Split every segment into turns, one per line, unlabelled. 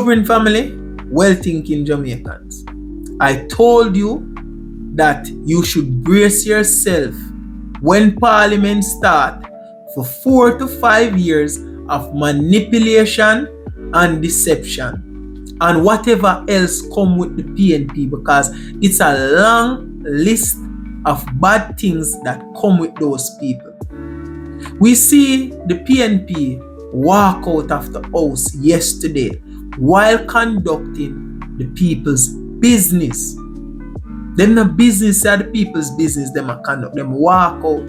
Blueprint family, well-thinking Jamaicans, I told you that you should brace yourself when Parliament start for 4 to 5 years of manipulation and deception and whatever else come with the PNP, because it's a long list of bad things that come with those people. We see the PNP walk out of the house yesterday while conducting the people's business. Them no business are the people's business, them a conduct, them walk out.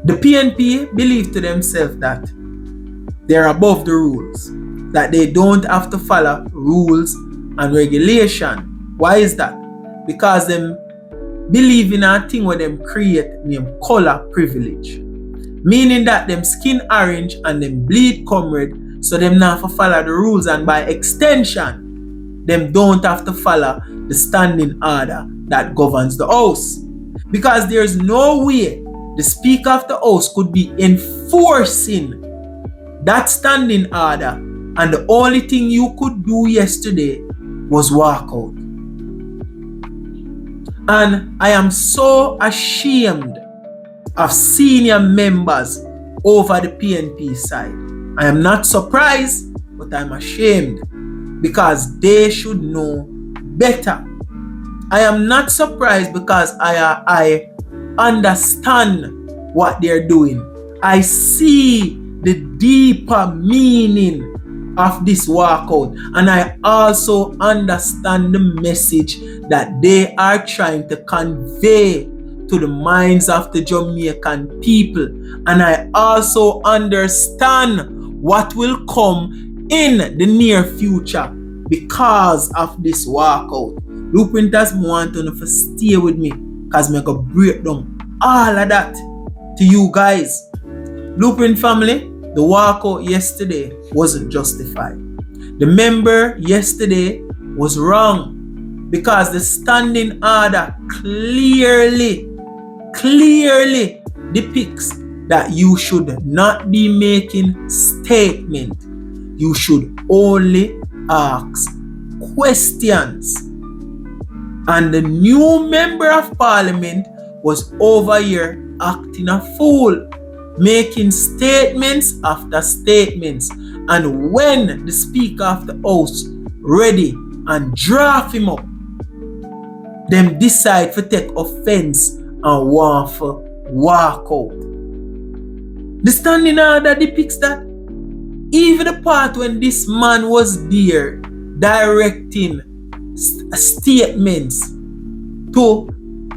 The PNP believe to themselves that they're above the rules, that they don't have to follow rules and regulation. Why is that? Because them believe in a thing where them create named color privilege. Meaning that them skin orange and them bleed come red, so them not have to follow the rules, and by extension, them don't have to follow the standing order that governs the house. Because there's no way the Speaker of the House could be enforcing that standing order, and the only thing you could do yesterday was walk out. And I am so ashamed of senior members over the PNP side. I am not surprised, but I'm ashamed because they should know better. I am not surprised because I understand what they're doing. I see the deeper meaning of this walkout, and I also understand the message that they are trying to convey to the minds of the Jamaican people. And I also understand what will come in the near future because of this walkout. Blueprinters want to stay with me because I'm going to break down all of that to you guys. Blueprint family, the walkout yesterday wasn't justified. The member yesterday was wrong because the standing order clearly depicts that you should not be making statement. You should only ask questions. And the new member of parliament was over here acting a fool, making statements after statements. And when the Speaker of the House ready and draft him up, them decide to take offense and want to walk out. The standing order depicts that even the part when this man was there directing statements to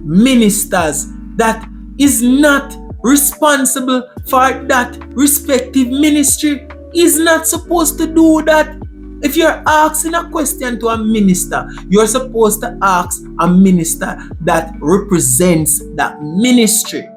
ministers that is not responsible for that respective ministry, is not supposed to do that. If you're asking a question to a minister, you're supposed to ask a minister that represents that ministry.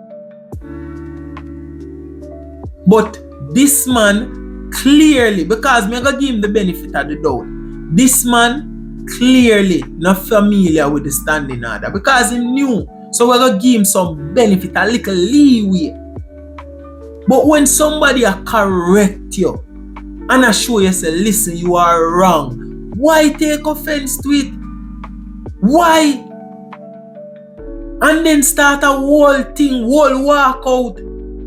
But this man clearly, because I'm going to give him the benefit of the doubt, this man clearly not familiar with the standing order because he knew. So we're going to give him some benefit, a little leeway. But when somebody correct you and I show you, say, listen, you are wrong, why take offense to it? Why? And then start a whole thing, whole walkout,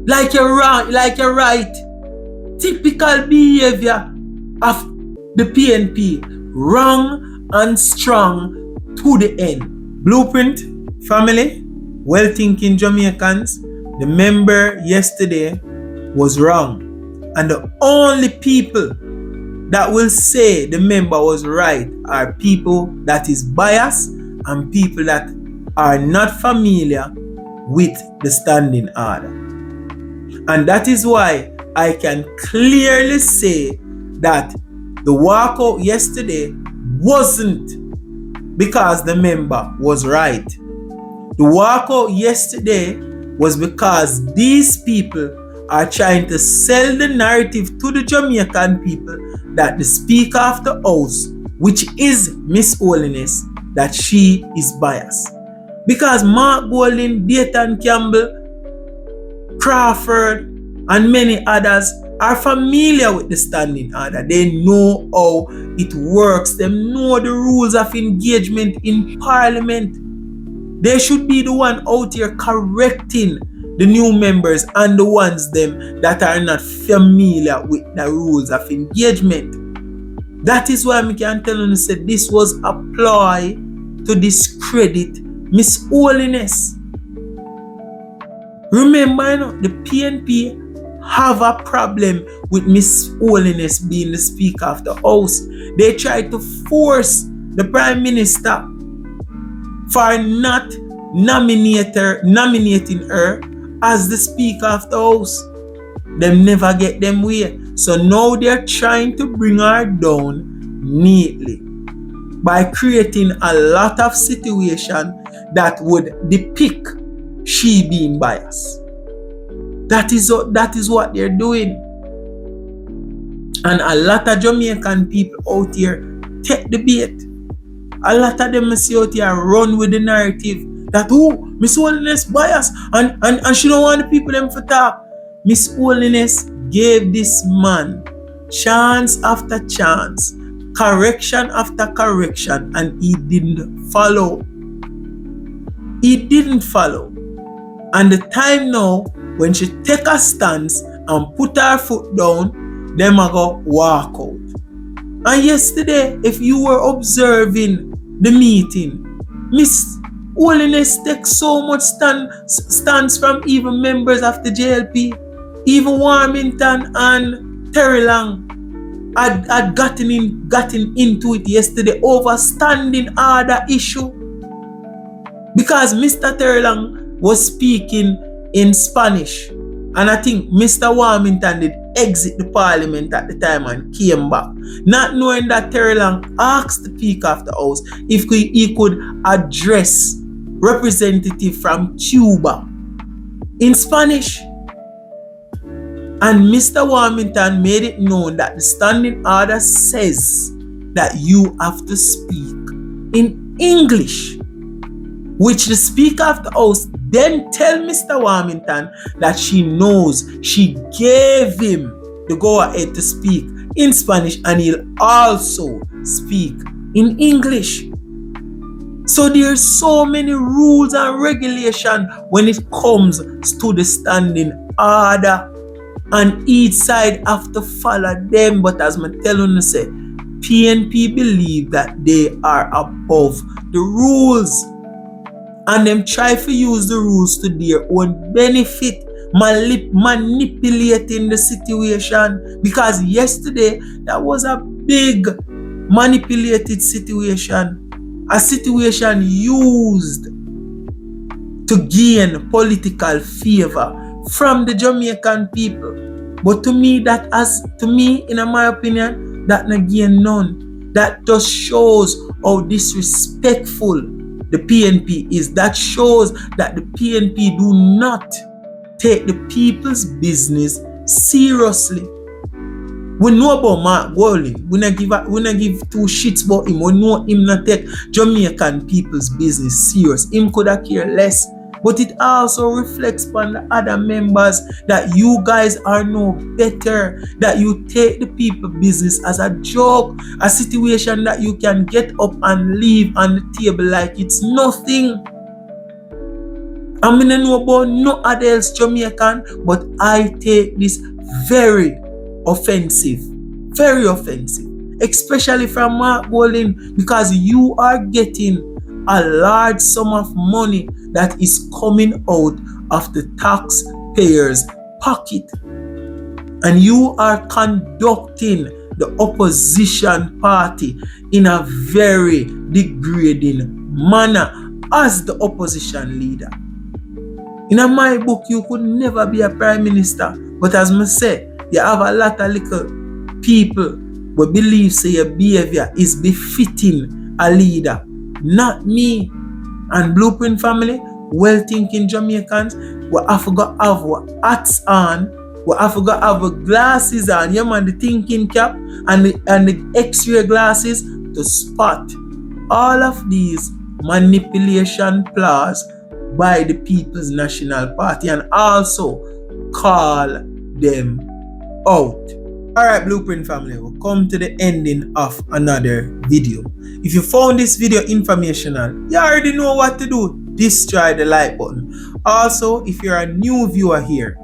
like you're wrong, like you're right. Typical behavior of the PNP, wrong and strong to the end. Blueprint family, well-thinking Jamaicans, the member yesterday was wrong. And the only people that will say the member was right are people that is biased and people that are not familiar with the standing order. And that is why I can clearly say that the walkout yesterday wasn't because the member was right. The walkout yesterday was because these people are trying to sell the narrative to the Jamaican people that the Speaker of the House, which is Miss Holiness, that she is biased. Because Mark Golding, Dayton Campbell, Crawford, and many others are familiar with the standing order. They know how it works. They know the rules of engagement in Parliament. They should be the one out here correcting the new members and the ones them that are not familiar with the rules of engagement. That is why I can tell you that this was a ploy to discredit Miss Holiness. Remember, the PNP have a problem with Miss Holiness being the Speaker of the House. They tried to force the Prime Minister for not nominating her as the Speaker of the House. Them never get them way. So now they're trying to bring her down neatly by creating a lot of situation that would depict she being biased. That is what they're doing. And a lot of Jamaican people out here take the bait. A lot of them see out here run with the narrative that Miss Holiness bias and she don't want the people them to talk. Miss Holiness gave this man chance after chance, correction after correction, and he didn't follow. He didn't follow. And the time now, when she take a stance and put her foot down, them a go walk out. And yesterday, if you were observing the meeting, Miss Holiness takes so much stance from even members of the JLP. Even Warmington and Terry Lang had gotten into it yesterday over standing order issue. Because Mr. Terry Lang was speaking in Spanish. And I think Mr. Warmington did exit the Parliament at the time and came back. Not knowing that Terry Lang asked the Speaker of the House if he could address representative from Cuba in Spanish. And Mr. Warmington made it known that the standing order says that you have to speak in English, which the Speaker of the House then tell Mr. Warmington that she knows she gave him the go-ahead to speak in Spanish and he'll also speak in English. So there's so many rules and regulations when it comes to the standing order. And each side have to follow them. But as I tell you, say, PNP believe that they are above the rules. And them try to use the rules to their own benefit, manipulating the situation. Because yesterday, that was a big manipulated situation. A situation used to gain political favor from the Jamaican people. But to me, in my opinion, that not gain none. That just shows how disrespectful the PNP is. That shows that the PNP do not take the people's business seriously. We know about Mark Golding. We not give two shits about him. We know him not take Jamaican people's business serious. Him could have care less. But it also reflects on the other members that you guys are no better, that you take the people's business as a joke, a situation that you can get up and leave on the table like it's nothing. I mean, I know about no other else Jamaican, but I take this very offensive, especially from Mark Golding, because you are getting a large sum of money that is coming out of the taxpayers' pocket. And you are conducting the opposition party in a very degrading manner as the opposition leader. In my book, you could never be a prime minister. But as I say, you have a lot of little people who believe say your behavior is befitting a leader. Not me. And Blueprint family, well-thinking Jamaicans, we have to have our hats on, we have to have our glasses on, yeah man, the thinking cap and the X-ray glasses to spot all of these manipulation plots by the People's National Party and also call them out. Alright, Blueprint family, we'll come to the ending of another video. If you found this video informational, you already know what to do. Destroy the like button. Also, if you're a new viewer here,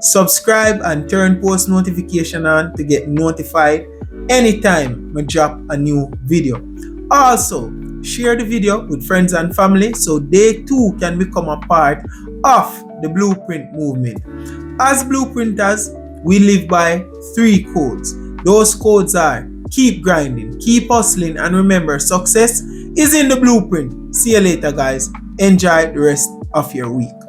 subscribe and turn post notification on to get notified anytime I drop a new video. Also, share the video with friends and family so they too can become a part of the Blueprint movement. As Blueprinters, we live by 3 codes. Those codes are keep grinding, keep hustling, and remember, success is in the blueprint. See you later, guys. Enjoy the rest of your week.